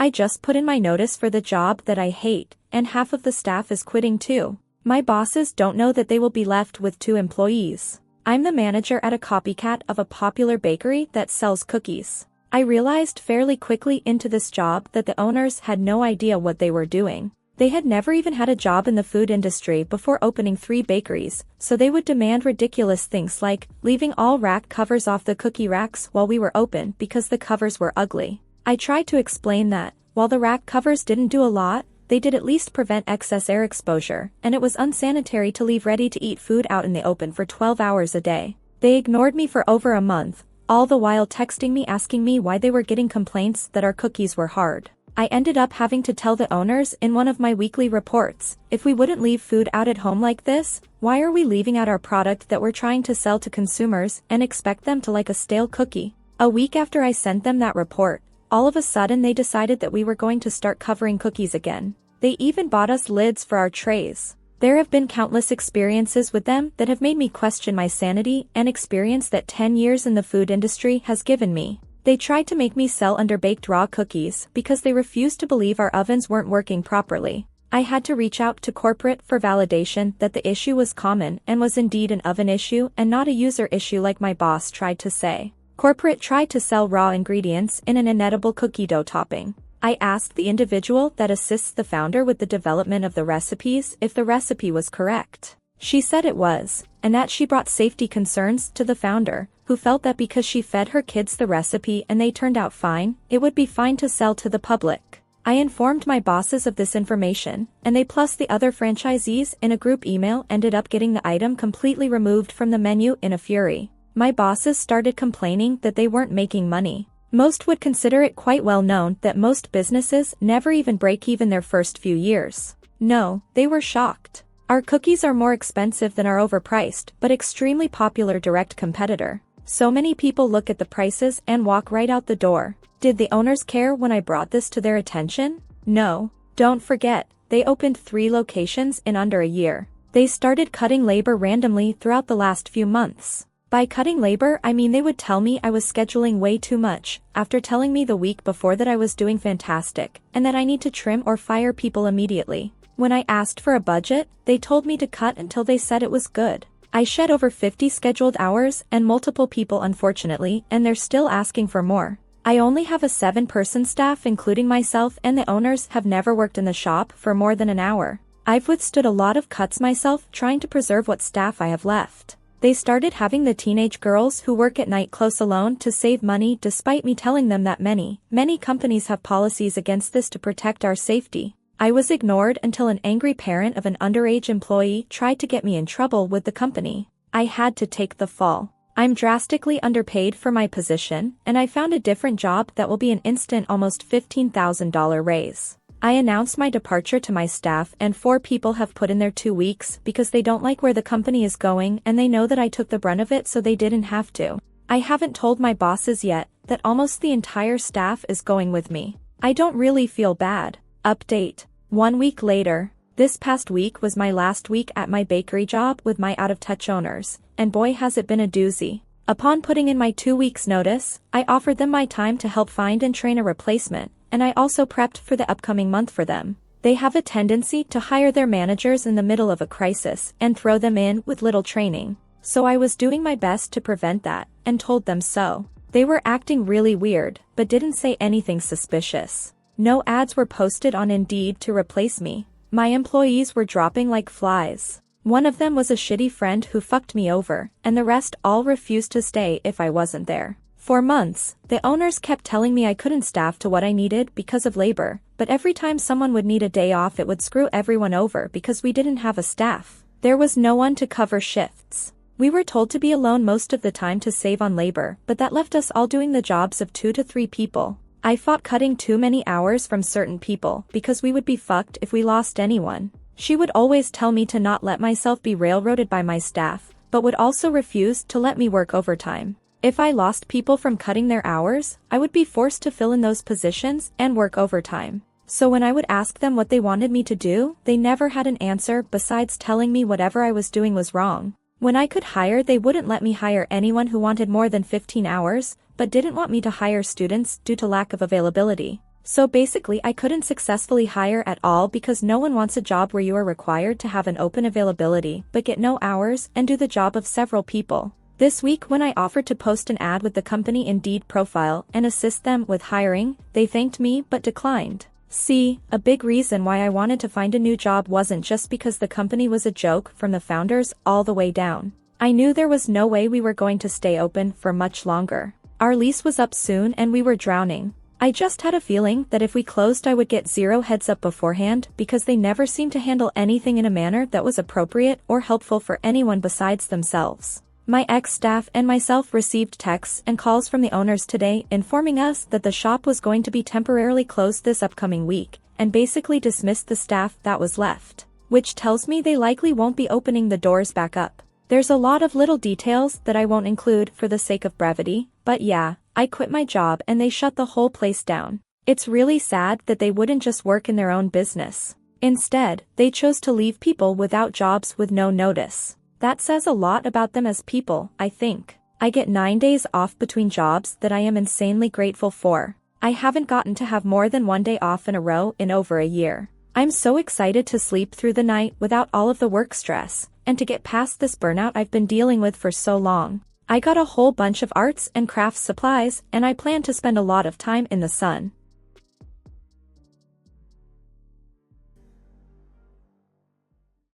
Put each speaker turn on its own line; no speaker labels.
I just put in my notice for the job that I hate, and half of the staff is quitting too. My bosses don't know that they will be left with 2 employees. I'm the manager at a copycat of a popular bakery that sells cookies. I realized fairly quickly into this job that the owners had no idea what they were doing. They had never even had a job in the food industry before opening 3 bakeries, so they would demand ridiculous things like leaving all rack covers off the cookie racks while we were open because the covers were ugly. I tried to explain that, while the rack covers didn't do a lot, they did at least prevent excess air exposure, and it was unsanitary to leave ready-to-eat food out in the open for 12 hours a day. They ignored me for over a month, all the while texting me asking me why they were getting complaints that our cookies were hard. I ended up having to tell the owners in one of my weekly reports, if we wouldn't leave food out at home like this, why are we leaving out our product that we're trying to sell to consumers and expect them to like a stale cookie? A week after I sent them that report, all of a sudden they decided that we were going to start covering cookies again. They even bought us lids for our trays. There have been countless experiences with them that have made me question my sanity and experience that 10 years in the food industry has given me. They tried to make me sell underbaked raw cookies because they refused to believe our ovens weren't working properly. I had to reach out to corporate for validation that the issue was common and was indeed an oven issue and not a user issue like my boss tried to say. Corporate tried to sell raw ingredients in an inedible cookie dough topping. I asked the individual that assists the founder with the development of the recipes if the recipe was correct. She said it was, and that she brought safety concerns to the founder, who felt that because she fed her kids the recipe and they turned out fine, it would be fine to sell to the public. I informed my bosses of this information, and they plus the other franchisees in a group email ended up getting the item completely removed from the menu in a fury. My bosses started complaining that they weren't making money. Most would consider it quite well known that most businesses never even break even their first few years. No, they were shocked. Our cookies are more expensive than our overpriced but extremely popular direct competitor. So many people look at the prices and walk right out the door. Did the owners care when I brought this to their attention? No. Don't forget, they opened 3 locations in under a year. They started cutting labor randomly throughout the last few months. By cutting labor, I mean they would tell me I was scheduling way too much, after telling me the week before that I was doing fantastic, and that I need to trim or fire people immediately. When I asked for a budget, they told me to cut until they said it was good. I shed over 50 scheduled hours and multiple people unfortunately, and they're still asking for more. I only have a 7-person staff including myself, and the owners have never worked in the shop for more than an hour. I've withstood a lot of cuts myself trying to preserve what staff I have left. They started having the teenage girls who work at night close alone to save money despite me telling them that many companies have policies against this to protect our safety. I was ignored until an angry parent of an underage employee tried to get me in trouble with the company. I had to take the fall. I'm drastically underpaid for my position, and I found a different job that will be an instant almost $15,000 raise. I announced my departure to my staff, and 4 people have put in their 2 weeks because they don't like where the company is going and they know that I took the brunt of it so they didn't have to. I haven't told my bosses yet that almost the entire staff is going with me. I don't really feel bad. Update. 1 week later. This past week was my last week at my bakery job with my out-of-touch owners, and boy has it been a doozy. Upon putting in my 2 weeks notice, I offered them my time to help find and train a replacement, and I also prepped for the upcoming month for them. They have a tendency to hire their managers in the middle of a crisis and throw them in with little training. So I was doing my best to prevent that, and told them so. They were acting really weird, but didn't say anything suspicious. No ads were posted on Indeed to replace me. My employees were dropping like flies. One of them was a shitty friend who fucked me over, and the rest all refused to stay if I wasn't there. For months, the owners kept telling me I couldn't staff to what I needed because of labor, but every time someone would need a day off it would screw everyone over because we didn't have a staff. There was no one to cover shifts. We were told to be alone most of the time to save on labor, but that left us all doing the jobs of 2 to 3 people. I fought cutting too many hours from certain people because we would be fucked if we lost anyone. She would always tell me to not let myself be railroaded by my staff, but would also refuse to let me work overtime. If I lost people from cutting their hours, I would be forced to fill in those positions and work overtime. So when I would ask them what they wanted me to do, they never had an answer besides telling me whatever I was doing was wrong. When I could hire, they wouldn't let me hire anyone who wanted more than 15 hours, but didn't want me to hire students due to lack of availability. So basically I couldn't successfully hire at all because no one wants a job where you are required to have an open availability but get no hours and do the job of several people. This week when I offered to post an ad with the company Indeed profile and assist them with hiring, they thanked me but declined. See, a big reason why I wanted to find a new job wasn't just because the company was a joke from the founders all the way down. I knew there was no way we were going to stay open for much longer. Our lease was up soon and we were drowning. I just had a feeling that if we closed I would get zero heads up beforehand because they never seemed to handle anything in a manner that was appropriate or helpful for anyone besides themselves. My ex-staff and myself received texts and calls from the owners today informing us that the shop was going to be temporarily closed this upcoming week, and basically dismissed the staff that was left. Which tells me they likely won't be opening the doors back up. There's a lot of little details that I won't include for the sake of brevity, but yeah, I quit my job and they shut the whole place down. It's really sad that they wouldn't just work in their own business. Instead, they chose to leave people without jobs with no notice. That says a lot about them as people, I think. I get 9 days off between jobs that I am insanely grateful for. I haven't gotten to have more than 1 day off in a row in over a year. I'm so excited to sleep through the night without all of the work stress, and to get past this burnout I've been dealing with for so long. I got a whole bunch of arts and crafts supplies and I plan to spend a lot of time in the sun.